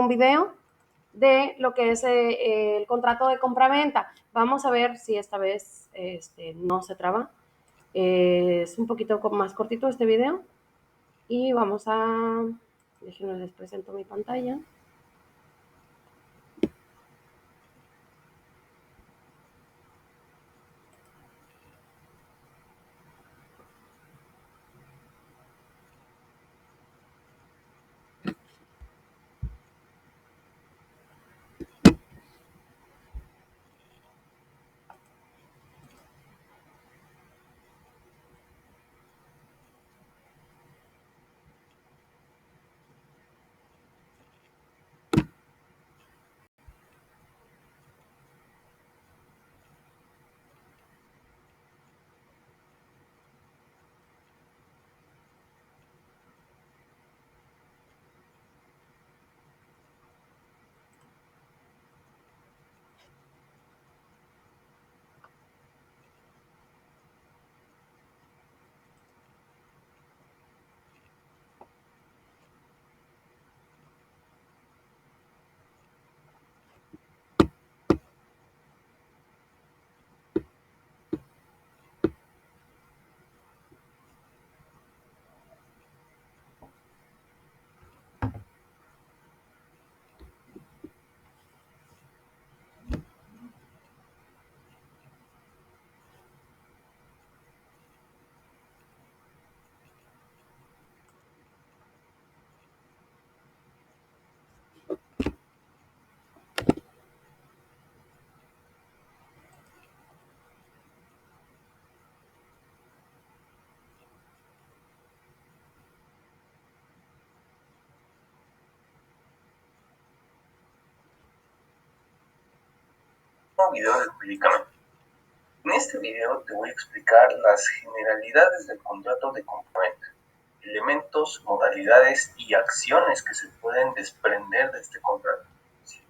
un video de lo que es el contrato de compraventa. Vamos a ver si esta vez no se traba. Es un poquito más cortito este video y vamos a... Déjenme les presento mi pantalla. Un video del medicamento. En este video te voy a explicar las generalidades del contrato de compraventa, elementos, modalidades y acciones que se pueden desprender de este contrato. ¿Sí?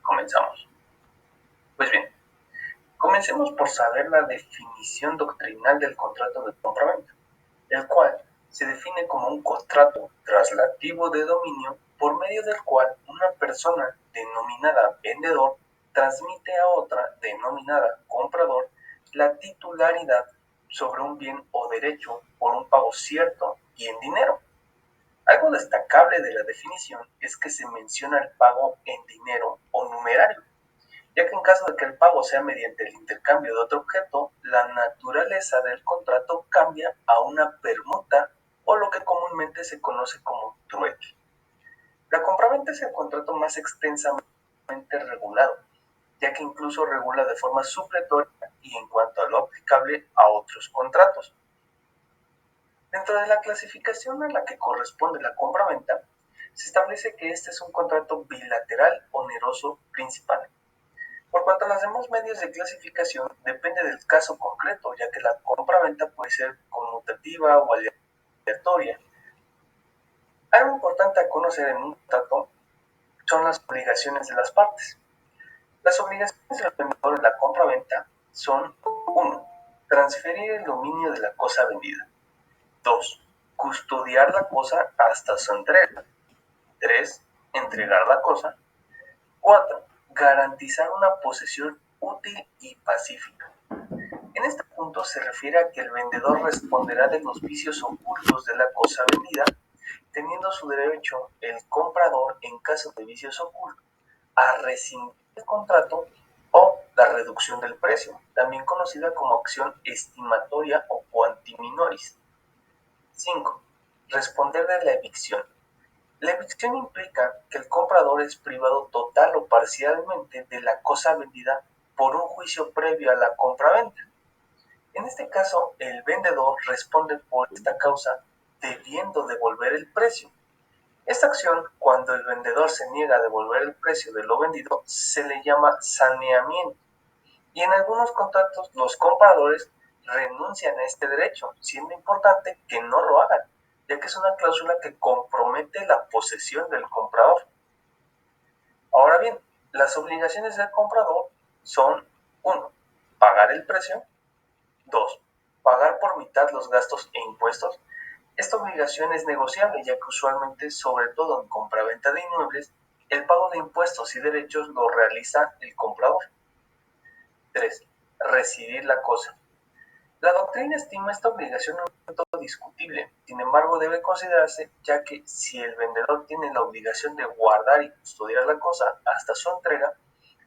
Comenzamos. Pues bien, comencemos por saber la definición doctrinal del contrato de compraventa, el cual se define como un contrato traslativo de dominio por medio del cual una persona denominada vendedor transmite a otra denominada comprador la titularidad sobre un bien o derecho por un pago cierto y en dinero. Algo destacable de la definición es que se menciona el pago en dinero o numerario, ya que en caso de que el pago sea mediante el intercambio de otro objeto, la naturaleza del contrato cambia a una permuta o lo que comúnmente se conoce como trueque. La compraventa es el contrato más extensamente regulado, ya que incluso regula de forma supletoria y en cuanto a lo aplicable a otros contratos. Dentro de la clasificación a la que corresponde la compraventa, se establece que este es un contrato bilateral oneroso principal. Por cuanto a los demás medios de clasificación, depende del caso concreto, ya que la compraventa puede ser conmutativa o aleatoria. Algo importante a conocer en un contrato son las obligaciones de las partes. Las obligaciones del vendedor en la compraventa son: 1. Transferir el dominio de la cosa vendida. 2. Custodiar la cosa hasta su entrega. 3. Entregar la cosa. 4. Garantizar una posesión útil y pacífica. En este punto se refiere a que el vendedor responderá de los vicios ocultos de la cosa vendida, teniendo su derecho el comprador, en caso de vicios ocultos, a rescindir el contrato o la reducción del precio, también conocida como acción estimatoria o quanti minoris. 5. Responder de la evicción. La evicción implica que el comprador es privado total o parcialmente de la cosa vendida por un juicio previo a la compraventa. En este caso, el vendedor responde por esta causa debiendo devolver el precio. Esta acción, cuando el vendedor se niega a devolver el precio de lo vendido, se le llama saneamiento. Y en algunos contratos, los compradores renuncian a este derecho, siendo importante que no lo hagan, ya que es una cláusula que compromete la posesión del comprador. Ahora bien, las obligaciones del comprador son: 1. Pagar el precio. 2. Pagar por mitad los gastos e impuestos. Esta obligación es negociable, ya que usualmente, sobre todo en compraventa de inmuebles, El pago de impuestos y derechos lo realiza el comprador. 3. Recibir la cosa. La doctrina estima esta obligación un punto discutible, sin embargo debe considerarse ya que si el vendedor tiene la obligación de guardar y custodiar la cosa hasta su entrega,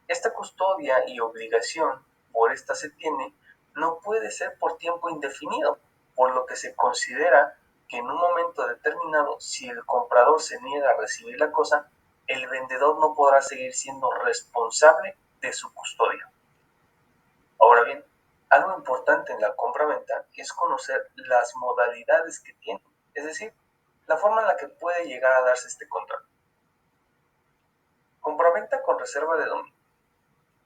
esta custodia y obligación por esta se tiene no puede ser por tiempo indefinido, por lo que se considera que en un momento determinado, si el comprador se niega a recibir la cosa, el vendedor no podrá seguir siendo responsable de su custodia. Ahora bien, algo importante en la compra-venta es conocer las modalidades que tiene, es decir, la forma en la que puede llegar a darse este contrato. Compra-venta con reserva de dominio.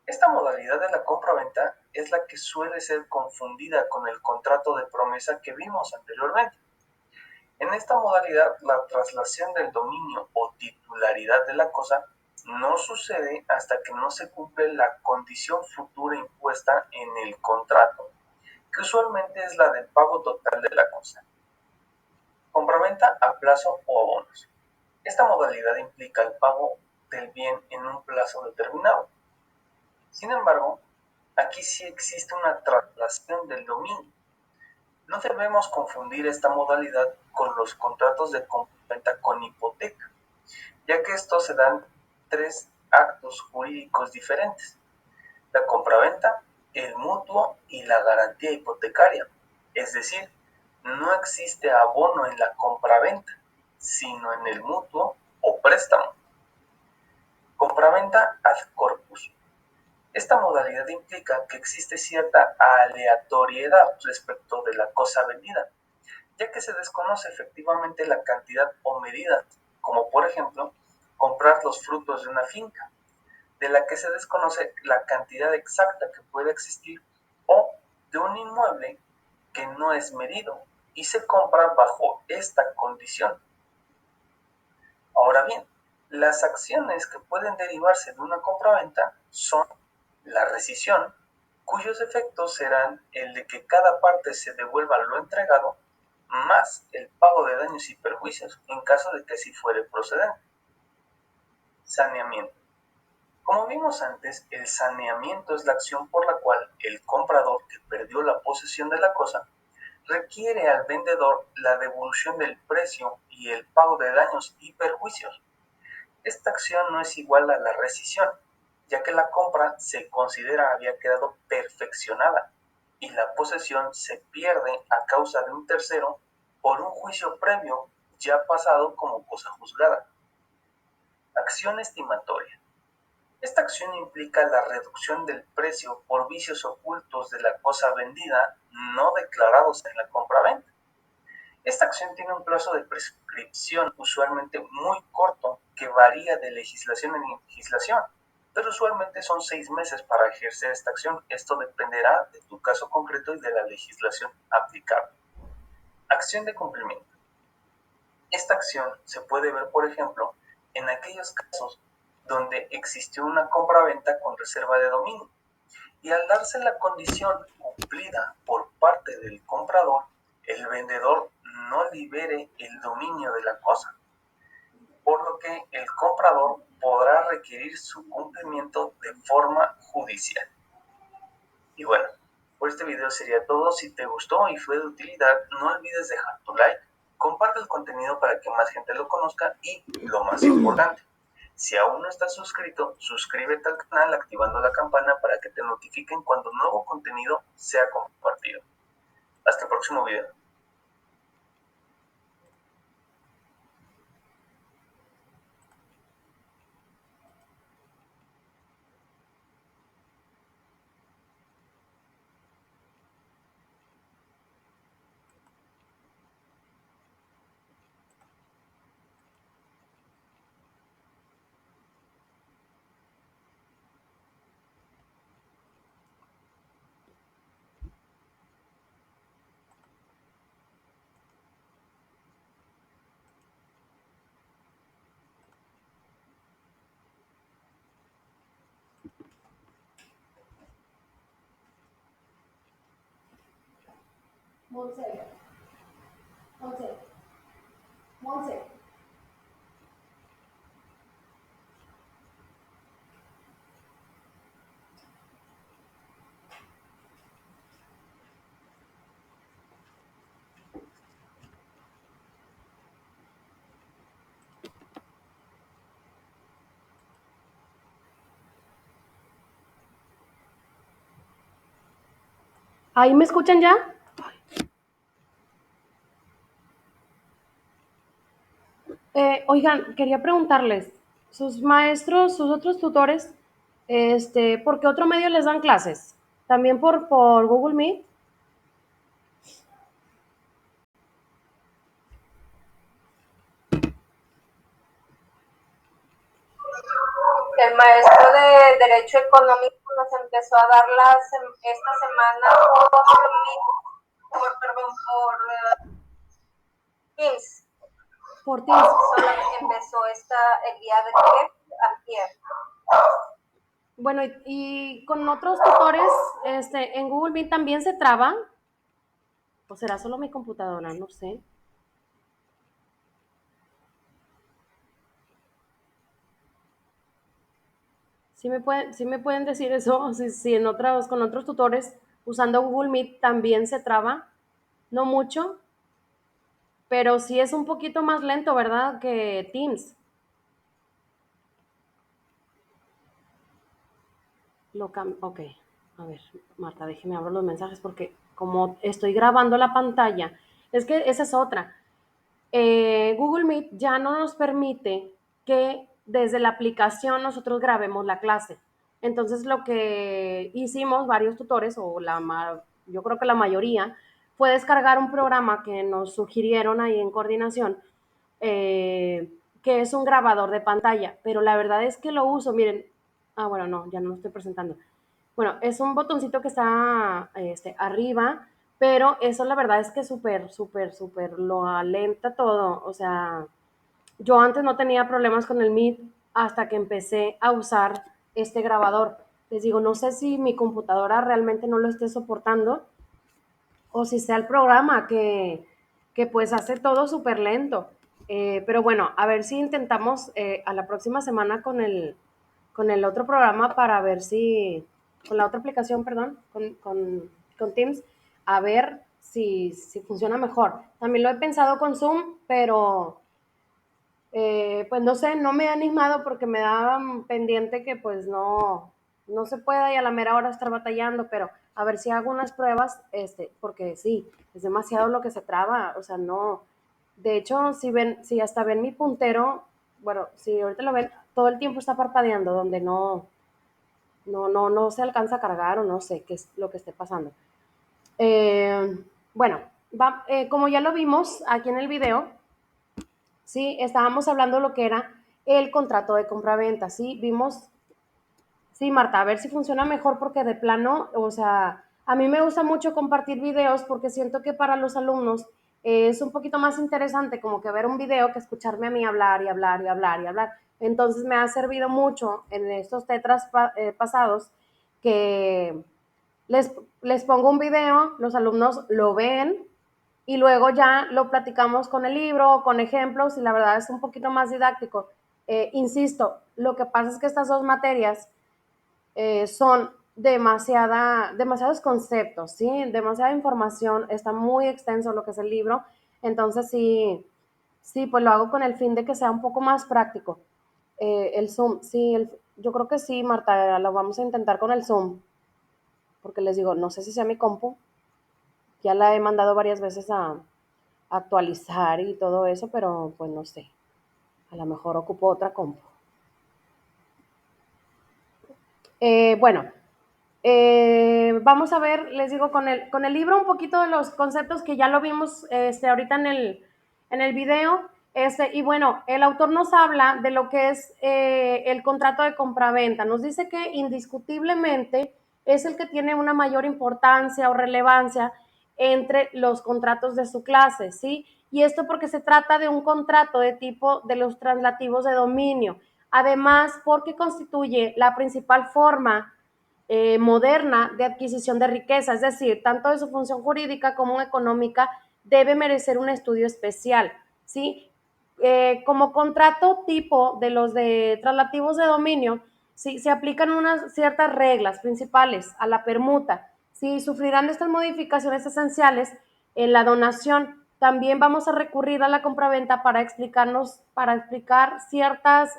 Esta modalidad de la compra-venta es la que suele ser confundida con el contrato de promesa que vimos anteriormente. En esta modalidad, la traslación del dominio o titularidad de la cosa no sucede hasta que no se cumple la condición futura impuesta en el contrato, que usualmente es la del pago total de la cosa. Compraventa a plazo o abonos. Esta modalidad implica el pago del bien en un plazo determinado. Sin embargo, aquí sí existe una traslación del dominio. No debemos confundir esta modalidad con los contratos de compraventa con hipoteca, ya que estos se dan tres actos jurídicos diferentes: la compraventa, el mutuo y la garantía hipotecaria. Es decir, no existe abono en la compraventa, sino en el mutuo o préstamo. Compraventa ad corpus. Esta modalidad implica que existe cierta aleatoriedad respecto de la cosa vendida, ya que se desconoce efectivamente la cantidad o medida, como por ejemplo, comprar los frutos de una finca, de la que se desconoce la cantidad exacta que puede existir, o de un inmueble que no es medido y se compra bajo esta condición. Ahora bien, las acciones que pueden derivarse de una compraventa son la rescisión, cuyos efectos serán el de que cada parte se devuelva lo entregado, más el pago de daños y perjuicios en caso de que así fuere procedente. Saneamiento. Como vimos antes, el saneamiento es la acción por la cual el comprador que perdió la posesión de la cosa requiere al vendedor la devolución del precio y el pago de daños y perjuicios. Esta acción no es igual a la rescisión, ya que la compra se considera había quedado perfeccionada y la posesión se pierde a causa de un tercero por un juicio previo ya pasado como cosa juzgada. Acción estimatoria. Esta acción implica la reducción del precio por vicios ocultos de la cosa vendida no declarados en la compraventa. Esta acción tiene un plazo de prescripción usualmente muy corto que varía de legislación en legislación, pero usualmente son 6 meses para ejercer esta acción. Esto dependerá de tu caso concreto y de la legislación aplicable. Acción de cumplimiento. Esta acción se puede ver, por ejemplo, en aquellos casos donde existió una compraventa con reserva de dominio y al darse la condición cumplida por parte del comprador, el vendedor no libere el dominio de la cosa, por lo que el comprador podrá requerir su cumplimiento de forma judicial. Y bueno, por este video sería todo. Si te gustó y fue de utilidad, no olvides dejar tu like, comparte el contenido para que más gente lo conozca y, lo más importante, si aún no estás suscrito, suscríbete al canal activando la campana para que te notifiquen cuando nuevo contenido sea compartido. Hasta el próximo video. Monse, Monse, Monse. ¿Ahí me escuchan ya? Oigan, quería preguntarles, sus maestros, sus otros tutores, ¿por qué otro medio les dan clases? ¿También por Google Meet? El maestro de Derecho Económico nos empezó a dar esta semana por Teams. Por Teams. Solamente empezó el día de ayer. Bueno, y con otros tutores, en Google Meet también se traba. ¿O será solo mi computadora? No sé. Sí me pueden decir eso, si con otros tutores usando Google Meet también se traba, no mucho, pero sí es un poquito más lento, ¿verdad? Que Teams. Ok, a ver, Marta, déjeme abrir los mensajes porque como estoy grabando la pantalla, es que esa es otra. Google Meet ya no nos permite que desde la aplicación nosotros grabemos la clase. Entonces lo que hicimos varios tutores, yo creo que la mayoría, fue descargar un programa que nos sugirieron ahí en coordinación, que es un grabador de pantalla, pero la verdad es que lo uso, miren, bueno, no, ya no lo estoy presentando. Bueno, es un botoncito que está arriba, pero eso la verdad es que súper lo alenta todo. O sea, yo antes no tenía problemas con el Meet hasta que empecé a usar este grabador. Les digo, no sé si mi computadora realmente no lo esté soportando o si sea el programa que pues hace todo súper lento. Pero bueno, a ver si intentamos a la próxima semana con el otro programa para ver si, con la otra aplicación, perdón, con Teams, a ver si funciona mejor. También lo he pensado con Zoom, pero pues no sé, no me he animado porque me da pendiente que pues no se pueda y a la mera hora estar batallando, pero a ver si hago unas pruebas, porque sí, es demasiado lo que se traba, o sea, no. De hecho, si hasta ven mi puntero, bueno, si ahorita lo ven, todo el tiempo está parpadeando donde no se alcanza a cargar o no sé qué es lo que esté pasando. Bueno, como ya lo vimos aquí en el video, sí, estábamos hablando lo que era el contrato de compraventa, sí, vimos, sí, Marta, a ver si funciona mejor porque de plano, o sea, a mí me gusta mucho compartir videos porque siento que para los alumnos es un poquito más interesante como que ver un video que escucharme a mí hablar y hablar y hablar y hablar. Entonces me ha servido mucho en estos tetras pasados que les, les pongo un video, los alumnos lo ven y luego ya lo platicamos con el libro, con ejemplos y la verdad es un poquito más didáctico. Insisto, lo que pasa es que estas dos materias son demasiados conceptos, ¿sí? Demasiada información, está muy extenso lo que es el libro, entonces sí, pues lo hago con el fin de que sea un poco más práctico. El Zoom, sí, yo creo que sí, Marta, lo vamos a intentar con el Zoom, porque les digo, no sé si sea mi compu, ya la he mandado varias veces a actualizar y todo eso, pero pues no sé, a lo mejor ocupo otra compu. Bueno, vamos a ver, les digo, con el libro un poquito de los conceptos que ya lo vimos ahorita en el video. Y bueno, el autor nos habla de lo que es el contrato de compraventa. Nos dice que indiscutiblemente es el que tiene una mayor importancia o relevancia entre los contratos de su clase, ¿sí? Y esto porque se trata de un contrato de tipo de los translativos de dominio. Además, porque constituye la principal forma moderna de adquisición de riqueza, es decir, tanto de su función jurídica como económica, debe merecer un estudio especial, ¿sí? Como contrato tipo de los de traslativos de dominio, ¿sí? Se aplican unas ciertas reglas principales a la permuta, ¿sí? Sufrirán estas modificaciones esenciales en la donación. También vamos a recurrir a la compraventa para explicar ciertas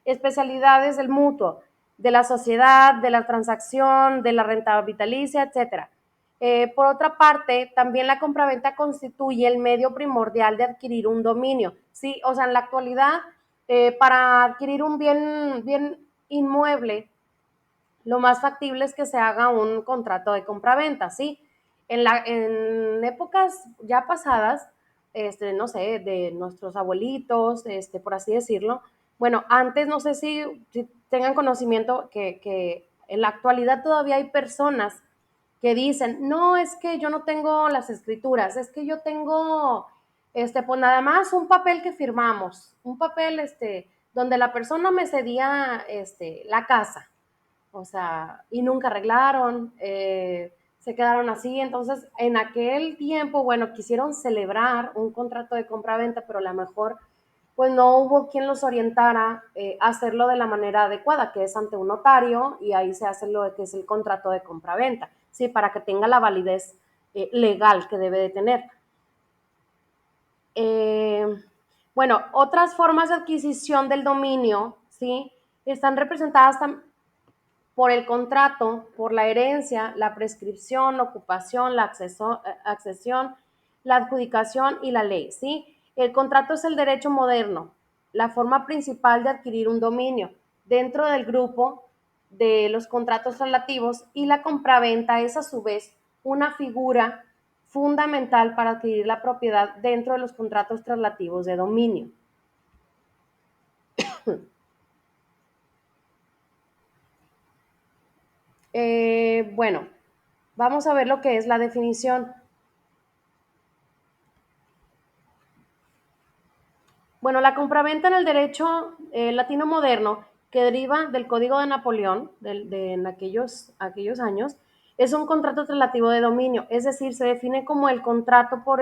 especialidades del mutuo, de la sociedad, de la transacción, de la renta vitalicia, etcétera. Por otra parte, también la compraventa constituye el medio primordial de adquirir un dominio, ¿sí? O sea, en la actualidad, para adquirir un bien inmueble, lo más factible es que se haga un contrato de compraventa, ¿sí? En épocas ya pasadas, no sé, de nuestros abuelitos, por así decirlo, bueno, antes no sé si tengan conocimiento que en la actualidad todavía hay personas que dicen, no, es que yo no tengo las escrituras, es que yo tengo, pues nada más un papel que firmamos, un papel, donde la persona me cedía, la casa, o sea, y nunca arreglaron, se quedaron así. Entonces, en aquel tiempo, bueno, quisieron celebrar un contrato de compra-venta, pero a lo mejor, pues no hubo quien los orientara a hacerlo de la manera adecuada, que es ante un notario, y ahí se hace lo que es el contrato de compra-venta, ¿sí? Para que tenga la validez legal que debe de tener. Eh, bueno, otras formas de adquisición del dominio, ¿sí? Están representadas por el contrato, por la herencia, la prescripción, la ocupación, la accesión, la adjudicación y la ley, ¿sí? El contrato es el derecho moderno, la forma principal de adquirir un dominio dentro del grupo de los contratos relativos, y la compraventa es a su vez una figura fundamental para adquirir la propiedad dentro de los contratos traslativos de dominio. Bueno, vamos a ver lo que es la definición. Bueno, la compraventa en el derecho latino moderno, que deriva del Código de Napoleón, en aquellos años, es un contrato relativo de dominio, es decir, se define como el contrato por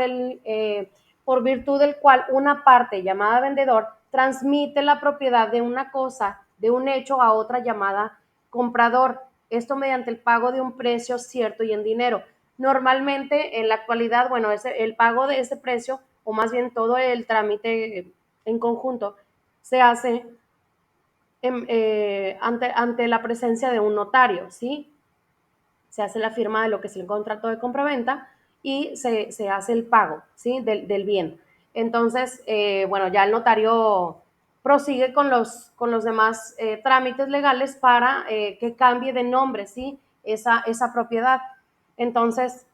virtud del cual una parte llamada vendedor transmite la propiedad de una cosa, de un hecho, a otra llamada comprador. Esto mediante el pago de un precio cierto y en dinero. Normalmente, en la actualidad, bueno, el pago de ese precio, o más bien todo el trámite en conjunto, se hace ante la presencia de un notario, ¿sí? Se hace la firma de lo que es el contrato de compraventa y se hace el pago, ¿sí? Del bien. Entonces, bueno, ya el notario prosigue con los demás trámites legales para que cambie de nombre, ¿sí? Esa propiedad. Entonces,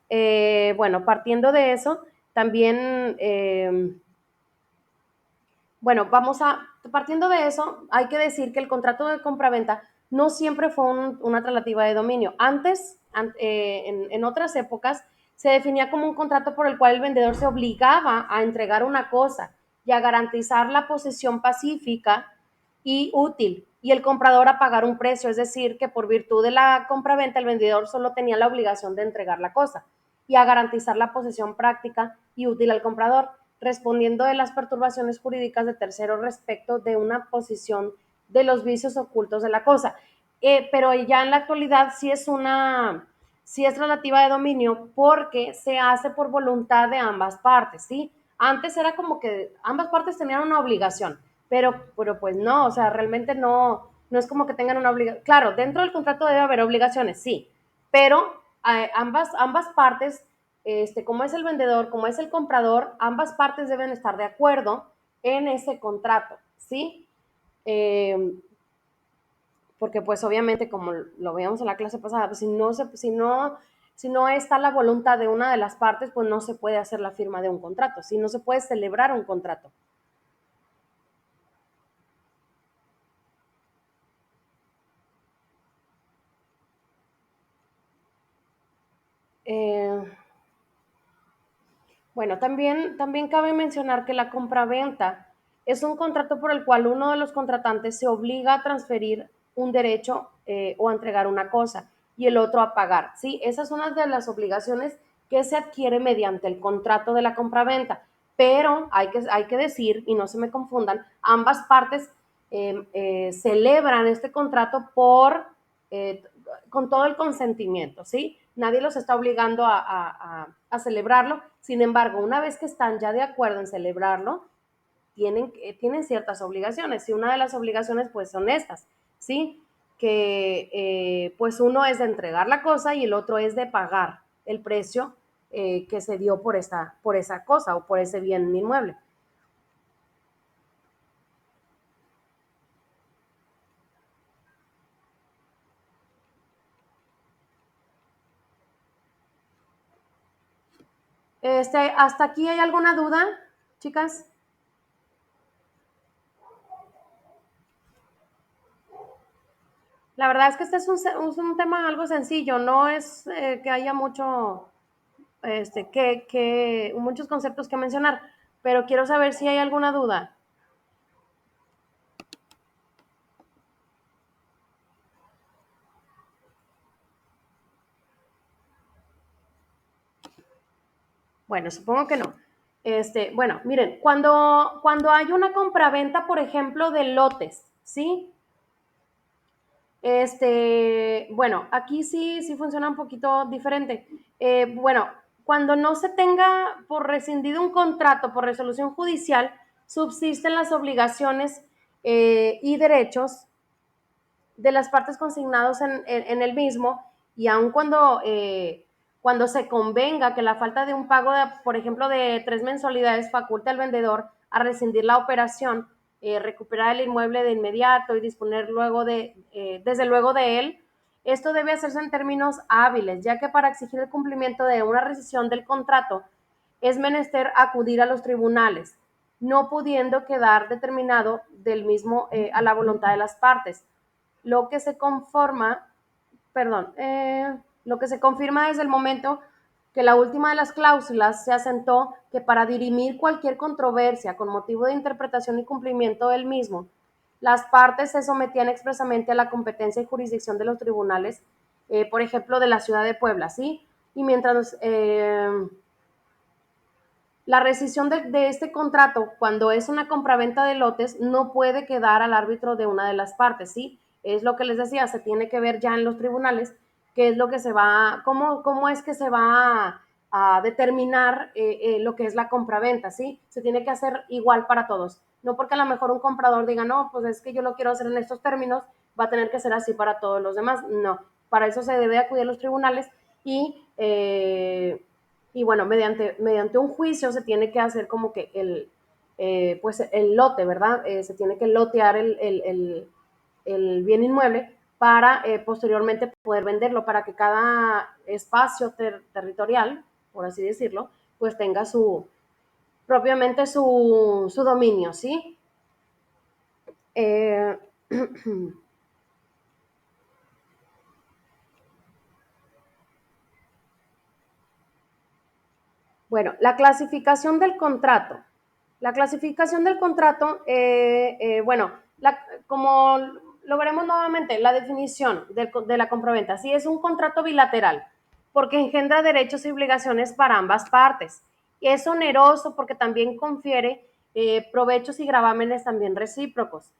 bueno, partiendo de eso, también bueno, partiendo de eso, hay que decir que el contrato de compraventa no siempre fue una tratativa de dominio. Antes, en otras épocas, se definía como un contrato por el cual el vendedor se obligaba a entregar una cosa y a garantizar la posesión pacífica y útil, y el comprador a pagar un precio, es decir, que por virtud de la compraventa el vendedor solo tenía la obligación de entregar la cosa y a garantizar la posesión práctica y útil al comprador, respondiendo de las perturbaciones jurídicas de terceros respecto de una posición de los vicios ocultos de la cosa. Pero ya en la actualidad sí es relativa de dominio porque se hace por voluntad de ambas partes, ¿sí? Antes era como que ambas partes tenían una obligación, pero pues no, o sea, realmente no es como que tengan una obligación. Claro, dentro del contrato debe haber obligaciones, sí, pero ambas partes, como es el vendedor, como es el comprador, ambas partes deben estar de acuerdo en ese contrato, ¿sí? Eh, Porque pues obviamente, como lo veíamos en la clase pasada, pues si no está la voluntad de una de las partes, pues no se puede hacer la firma de un contrato, si no se puede celebrar un contrato. Eh, Bueno, también cabe mencionar que la compraventa es un contrato por el cual uno de los contratantes se obliga a transferir un derecho o a entregar una cosa y el otro a pagar, ¿sí? Esa es una de las obligaciones que se adquiere mediante el contrato de la compraventa, pero hay que decir, y no se me confundan, ambas partes celebran este contrato eh, con todo el consentimiento, ¿sí? Nadie los está obligando a celebrarlo. Sin embargo, una vez que están ya de acuerdo en celebrarlo, tienen ciertas obligaciones. Y una de las obligaciones, pues, son estas, ¿sí? Que, pues, uno es de entregar la cosa y el otro es de pagar, el precio que se dio por esa cosa o por ese bien inmueble. ¿Hasta aquí hay alguna duda, chicas? La verdad es que este es un tema algo sencillo, no es que haya mucho, muchos conceptos que mencionar, pero quiero saber si hay alguna duda. Bueno, supongo que no. Bueno, miren, cuando hay una compraventa, por ejemplo, de lotes, ¿sí? Bueno, aquí sí funciona un poquito diferente. Bueno, cuando no se tenga por rescindido un contrato por resolución judicial, subsisten las obligaciones y derechos de las partes consignados en el mismo, y aun cuando se convenga que la falta de un pago, por ejemplo, de 3 mensualidades faculta al vendedor a rescindir la operación, recuperar el inmueble de inmediato y disponer desde luego de él. Esto debe hacerse en términos hábiles, ya que para exigir el cumplimiento de una rescisión del contrato es menester acudir a los tribunales, no pudiendo quedar determinado del mismo a la voluntad de las partes. Lo que se conforma, perdón, lo que se confirma desde el momento que la última de las cláusulas se asentó que para dirimir cualquier controversia con motivo de interpretación y cumplimiento del mismo, las partes se sometían expresamente a la competencia y jurisdicción de los tribunales, por ejemplo, de la ciudad de Puebla, ¿sí? Y mientras la rescisión de este contrato, cuando es una compraventa de lotes, no puede quedar al árbitro de una de las partes, ¿sí? Es lo que les decía, se tiene que ver ya en los tribunales qué es lo que cómo es que se va a determinar lo que es la compraventa, ¿sí? Se tiene que hacer igual para todos. No porque a lo mejor un comprador diga, no, pues es que yo lo quiero hacer en estos términos, va a tener que ser así para todos los demás. No, para eso se debe acudir a los tribunales y bueno, mediante un juicio se tiene que hacer como que pues el lote, ¿verdad? Se tiene que lotear el bien inmueble para posteriormente poder venderlo, para que cada espacio territorial, por así decirlo, pues tenga propiamente su dominio, ¿sí? Eh, Bueno, la clasificación del contrato. La clasificación del contrato, bueno, como lo veremos nuevamente, la definición de la compraventa. Sí, es un contrato bilateral, porque engendra derechos y obligaciones para ambas partes. Es oneroso porque también confiere provechos y gravámenes también recíprocos.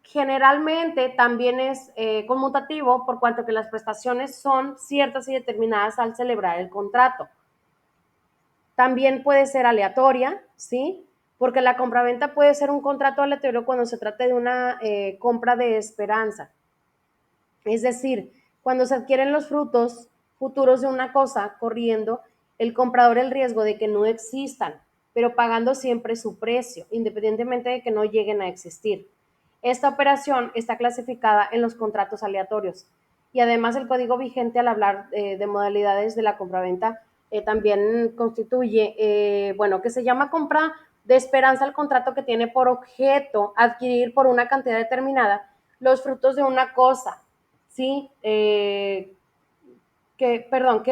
Generalmente también es conmutativo por cuanto que las prestaciones son ciertas y determinadas al celebrar el contrato. También puede ser aleatoria, ¿sí? Porque la compraventa puede ser un contrato aleatorio cuando se trata de una compra de esperanza. Es decir, cuando se adquieren los frutos futuros de una cosa corriendo el comprador el riesgo de que no existan, pero pagando siempre su precio, independientemente de que no lleguen a existir. Esta operación está clasificada en los contratos aleatorios y además el código vigente al hablar de modalidades de la compraventa también constituye, bueno, que se llama compra de esperanza el contrato que tiene por objeto adquirir por una cantidad determinada los frutos de una cosa, ¿sí? Que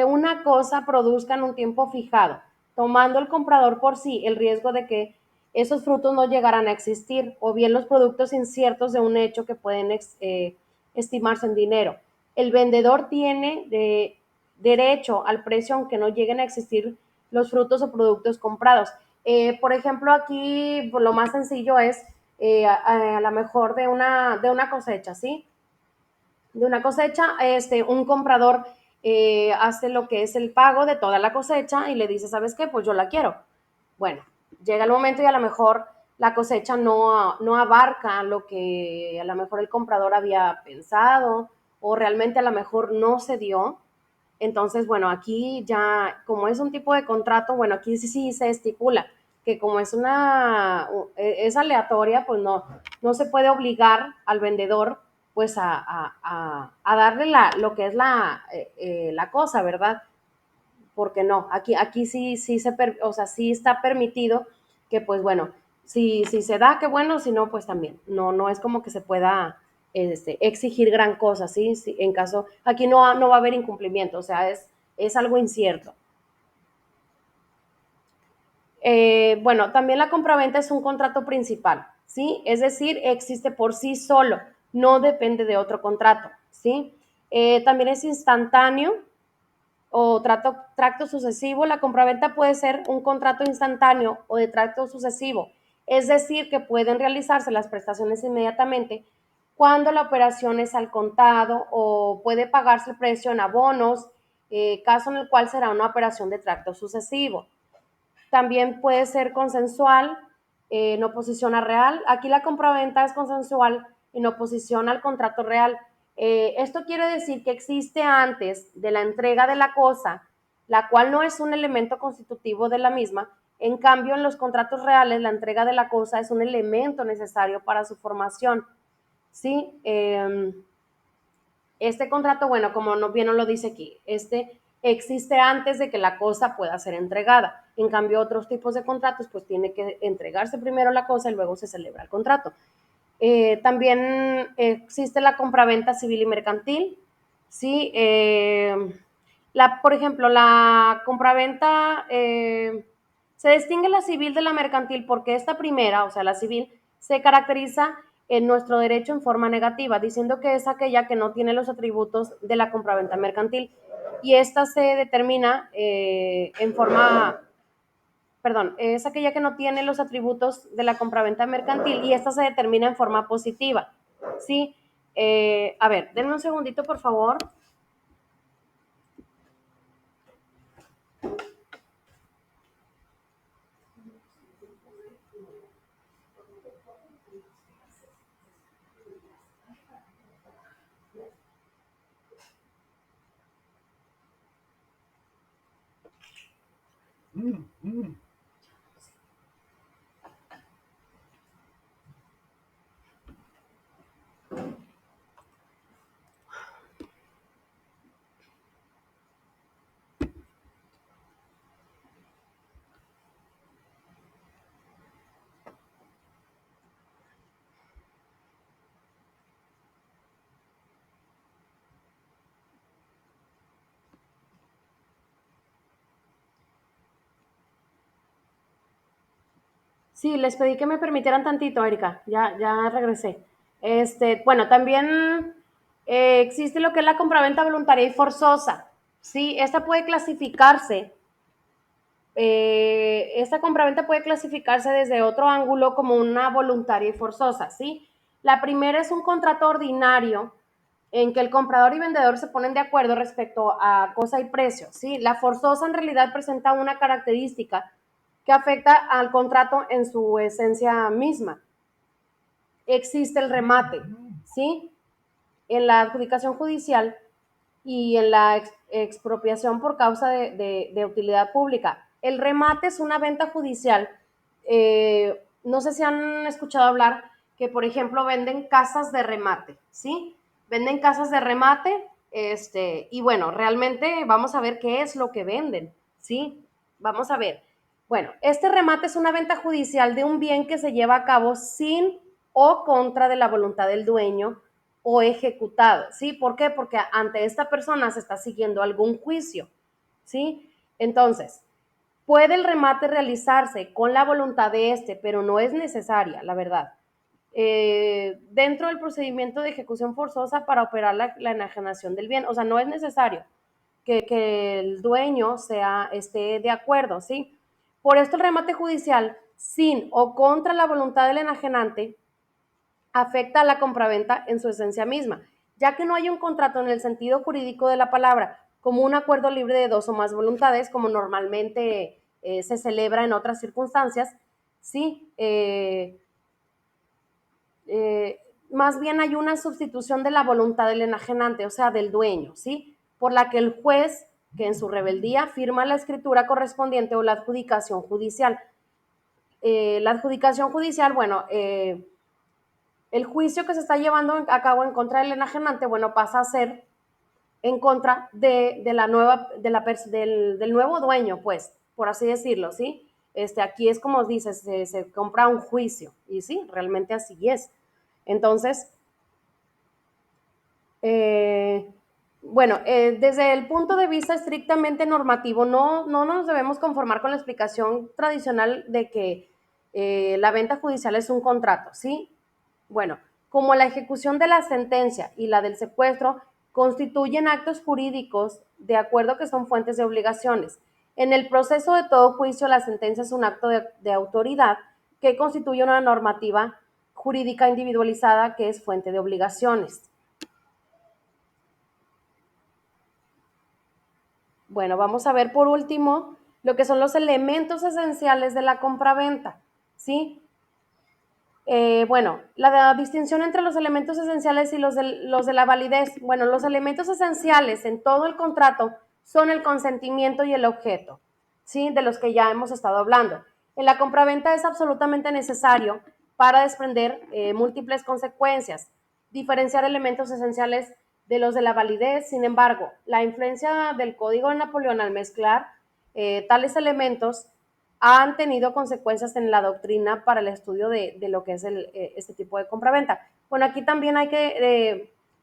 una cosa produzca en un tiempo fijado, tomando el comprador por sí el riesgo de que esos frutos no llegaran a existir, o bien los productos inciertos de un hecho que pueden estimarse en dinero. El vendedor tiene derecho al precio aunque no lleguen a existir los frutos o productos comprados. Por ejemplo, aquí pues, lo más sencillo es a lo mejor de una cosecha, ¿sí? De una cosecha, un comprador hace lo que es el pago de toda la cosecha y le dice, ¿sabes qué? Pues yo la quiero. Bueno, llega el momento y a lo mejor la cosecha no abarca lo que a lo mejor el comprador había pensado o realmente a lo mejor no se dio. Entonces, bueno, aquí ya, como es un tipo de contrato, bueno, aquí sí se estipula que como es aleatoria, pues no se puede obligar al vendedor pues a darle lo que es la cosa, ¿verdad? Porque no, aquí o sea, sí está permitido que pues bueno, si se da, qué bueno, si no, pues también, no es como que se pueda exigir gran cosa, ¿sí? En caso, aquí no va a haber incumplimiento, o sea, es algo incierto. Bueno, también la compraventa es un contrato principal, ¿sí? Es decir, existe por sí solo, no depende de otro contrato, ¿sí? También es instantáneo o tracto sucesivo. La compraventa puede ser un contrato instantáneo o de tracto sucesivo, es decir, que pueden realizarse las prestaciones inmediatamente cuando la operación es al contado o puede pagarse el precio en abonos, caso en el cual será una operación de tracto sucesivo. También puede ser consensual en oposición a real. Aquí la compraventa es consensual en oposición al contrato real. Esto quiere decir que existe antes de la entrega de la cosa, la cual no es un elemento constitutivo de la misma. En cambio, en los contratos reales, la entrega de la cosa es un elemento necesario para su formación. ¿Sí? Este contrato, bueno, como bien nos lo dice aquí, existe antes de que la cosa pueda ser entregada. En cambio, otros tipos de contratos, pues tiene que entregarse primero la cosa y luego se celebra el contrato. También existe la compraventa civil y mercantil, ¿sí? Por ejemplo, la compraventa, se distingue la civil de la mercantil porque esta primera, o sea, la civil, se caracteriza en nuestro derecho en forma negativa, diciendo que es aquella que no tiene los atributos de la compraventa mercantil. Y esta se determina es aquella que no tiene los atributos de la compraventa mercantil y esta se determina en forma positiva, ¿sí? A ver, denme un segundito, por favor. Sí, les pedí que me permitieran tantito, Erika. Ya regresé. Bueno, también existe lo que es la compraventa voluntaria y forzosa. Sí, esta compraventa puede clasificarse desde otro ángulo como una voluntaria y forzosa, ¿sí? La primera es un contrato ordinario en que el comprador y vendedor se ponen de acuerdo respecto a cosa y precio, ¿sí? La forzosa en realidad presenta una característica que afecta al contrato en su esencia misma. Existe el remate, ¿sí? En la adjudicación judicial y en la expropiación por causa de utilidad pública. El remate es una venta judicial. No sé si han escuchado hablar que, por ejemplo, venden casas de remate, ¿sí? Venden casas de remate, y bueno, realmente vamos a ver qué es lo que venden, ¿sí? Vamos a ver. Bueno, este remate es una venta judicial de un bien que se lleva a cabo sin o contra de la voluntad del dueño o ejecutado, ¿sí? ¿Por qué? Porque ante esta persona se está siguiendo algún juicio, ¿sí? Entonces, puede el remate realizarse con la voluntad de este, pero no es necesaria, la verdad. Dentro del procedimiento de ejecución forzosa para operar la enajenación del bien, o sea, no es necesario que el dueño esté de acuerdo, ¿sí? Por esto el remate judicial, sin o contra la voluntad del enajenante, afecta a la compraventa en su esencia misma, ya que no hay un contrato en el sentido jurídico de la palabra, como un acuerdo libre de dos o más voluntades, como normalmente se celebra en otras circunstancias, sí, más bien hay una sustitución de la voluntad del enajenante, o sea, del dueño, ¿sí? Por la que el juez que en su rebeldía firma la escritura correspondiente o la adjudicación judicial. La adjudicación judicial, bueno, el juicio que se está llevando a cabo en contra del enajenante, bueno, pasa a ser en contra del nuevo dueño, pues, por así decirlo, ¿sí? Aquí es como dices, se compra un juicio, y sí, realmente así es. Entonces, bueno, desde el punto de vista estrictamente normativo, no nos debemos conformar con la explicación tradicional de que la venta judicial es un contrato, ¿sí? Bueno, como la ejecución de la sentencia y la del secuestro constituyen actos jurídicos de acuerdo que son fuentes de obligaciones. En el proceso de todo juicio, la sentencia es un acto de autoridad que constituye una normativa jurídica individualizada que es fuente de obligaciones. Bueno, vamos a ver por último lo que son los elementos esenciales de la compraventa, ¿sí? Bueno, la distinción entre los elementos esenciales y los de la validez. Bueno, los elementos esenciales en todo el contrato son el consentimiento y el objeto, ¿sí? De los que ya hemos estado hablando. En la compraventa es absolutamente necesario para desprender múltiples consecuencias, diferenciar elementos esenciales de los de la validez. Sin embargo, la influencia del Código de Napoleón al mezclar tales elementos han tenido consecuencias en la doctrina para el estudio de lo que es este tipo de compraventa. Bueno, aquí también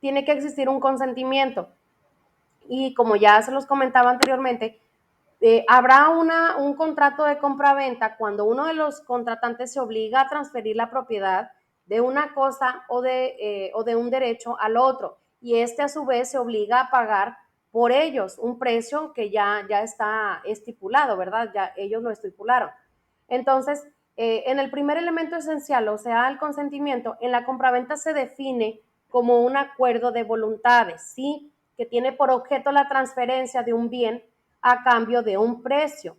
tiene que existir un consentimiento y como ya se los comentaba anteriormente, habrá un contrato de compraventa cuando uno de los contratantes se obliga a transferir la propiedad de una cosa o de un derecho al otro y este a su vez se obliga a pagar por ellos un precio que ya está estipulado, ¿verdad? Ya ellos lo estipularon. Entonces, en el primer elemento esencial, o sea, el consentimiento, en la compraventa se define como un acuerdo de voluntades, ¿sí? Que tiene por objeto la transferencia de un bien a cambio de un precio.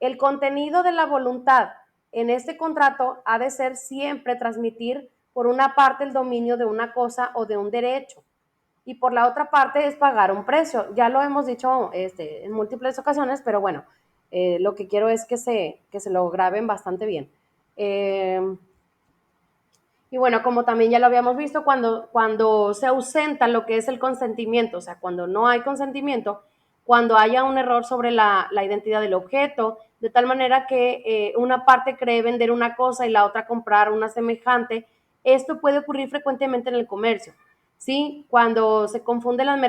El contenido de la voluntad en este contrato ha de ser siempre transmitir por una parte el dominio de una cosa o de un derecho y por la otra parte es pagar un precio. Ya lo hemos dicho en múltiples ocasiones, pero bueno, lo que quiero es que se lo graben bastante bien. Y bueno, como también ya lo habíamos visto, cuando se ausenta lo que es el consentimiento, o sea, cuando no hay consentimiento, cuando haya un error sobre la identidad del objeto, de tal manera que una parte cree vender una cosa y la otra comprar una semejante, esto puede ocurrir frecuentemente en el comercio, ¿sí? Cuando se confunden las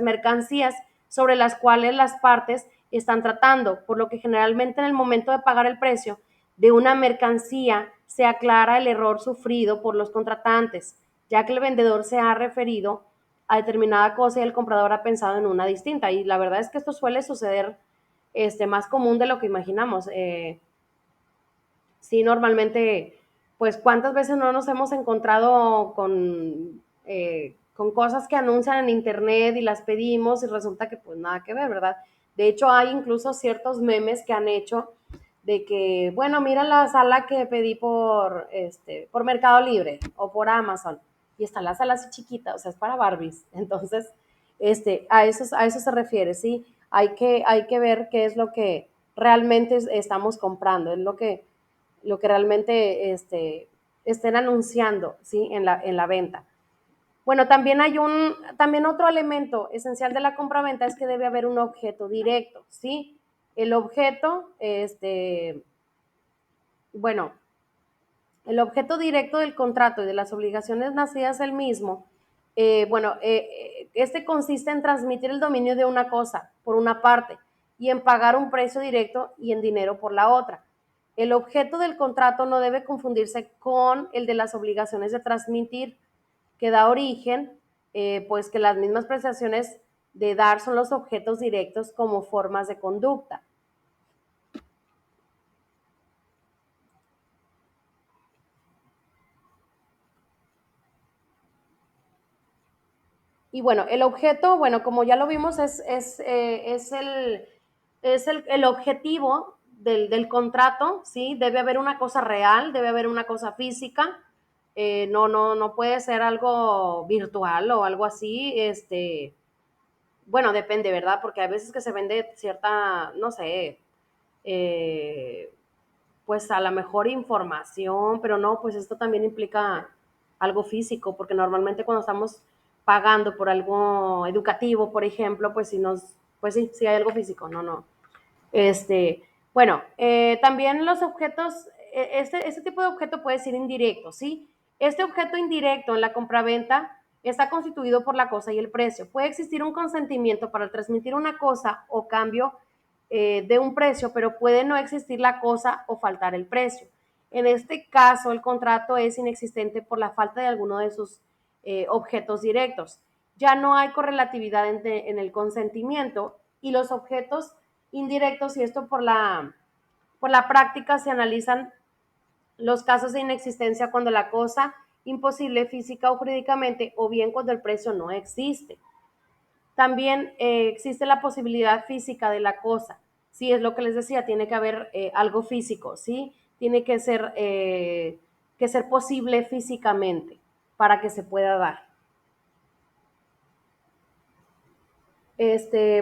mercancías sobre las cuales las partes están tratando, por lo que generalmente en el momento de pagar el precio de una mercancía se aclara el error sufrido por los contratantes, ya que el vendedor se ha referido a determinada cosa y el comprador ha pensado en una distinta. Y la verdad es que esto suele suceder más común de lo que imaginamos. Sí, normalmente, pues cuántas veces no nos hemos encontrado con cosas que anuncian en internet y las pedimos y resulta que pues nada que ver, ¿verdad? De hecho, hay incluso ciertos memes que han hecho de que, bueno, mira la sala que pedí por Mercado Libre o por Amazon y está la sala así chiquita, o sea, es para Barbies. Entonces, a eso se refiere, ¿sí? Hay que ver qué es lo que realmente estamos comprando, es lo que realmente estén anunciando, ¿sí? En la venta. Bueno, también otro elemento esencial de la compraventa es que debe haber un objeto directo, ¿sí? El objeto, bueno, el objeto directo del contrato y de las obligaciones nacidas del mismo, este consiste en transmitir el dominio de una cosa por una parte y en pagar un precio directo y en dinero por la otra. El objeto del contrato no debe confundirse con el de las obligaciones de transmitir, que da origen, pues que las mismas prestaciones de dar son los objetos directos como formas de conducta. Y bueno, el objeto, bueno, como ya lo vimos, es el objetivo del contrato, ¿sí? Debe haber una cosa real, debe haber una cosa física, no puede ser algo virtual o algo así, bueno, depende, ¿verdad? Porque hay veces que se vende cierta, no sé, pues a la mejor información, pero no, pues esto también implica algo físico, porque normalmente cuando estamos pagando por algo educativo, por ejemplo, pues pues sí hay algo físico, no. Bueno, también los objetos, este tipo de objeto puede ser indirecto, ¿sí? Este objeto indirecto en la compraventa está constituido por la cosa y el precio. Puede existir un consentimiento para transmitir una cosa o cambio de un precio, pero puede no existir la cosa o faltar el precio. En este caso, el contrato es inexistente por la falta de alguno de sus objetos directos. Ya no hay correlatividad en el consentimiento y los objetos indirectos, y esto por la práctica se analizan los casos de inexistencia cuando la cosa imposible física o jurídicamente o bien cuando el precio no existe. También existe la posibilidad física de la cosa. Sí, es lo que les decía, tiene que haber algo físico, ¿sí? Tiene que ser posible físicamente para que se pueda dar.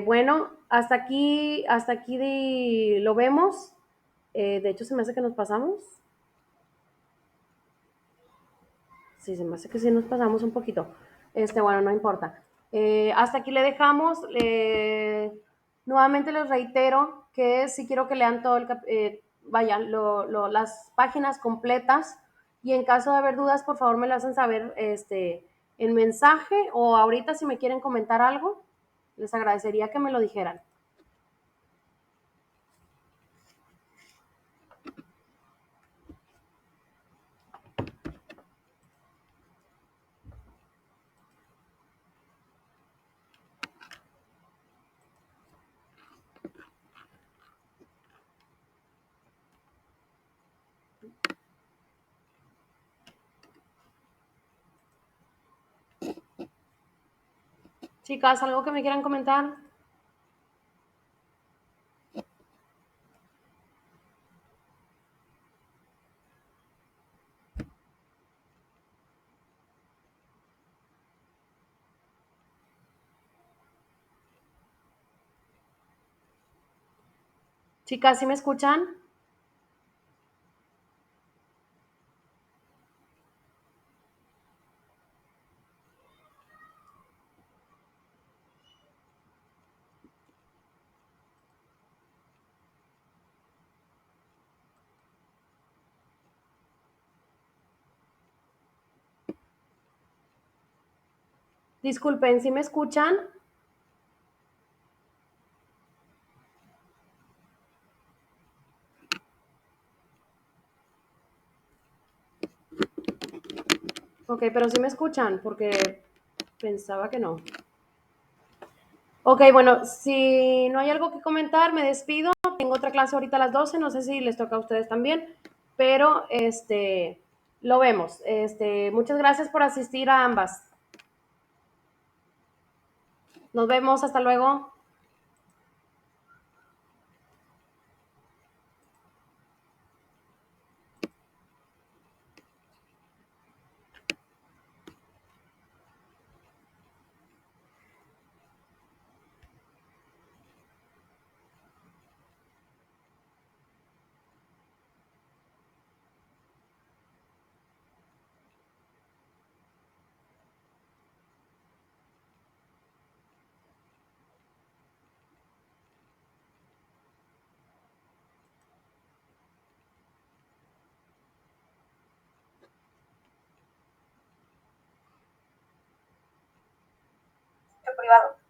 Bueno, hasta aquí lo vemos. De hecho, se me hace que nos pasamos. Sí, se me hace que sí nos pasamos un poquito. Bueno, no importa. Hasta aquí le dejamos. Nuevamente les reitero que si quiero que lean todo las páginas completas y en caso de haber dudas, por favor me lo hacen saber en mensaje o ahorita si me quieren comentar algo, les agradecería que me lo dijeran. Chicas, ¿algo que me quieran comentar? Chicas, ¿sí me escuchan? Disculpen, ¿sí me escuchan? Ok, pero sí me escuchan porque pensaba que no. Ok, bueno, si no hay algo que comentar, me despido. Tengo otra clase ahorita a las 12, no sé si les toca a ustedes también, pero lo vemos. Muchas gracias por asistir a ambas. Nos vemos, hasta luego. Privado.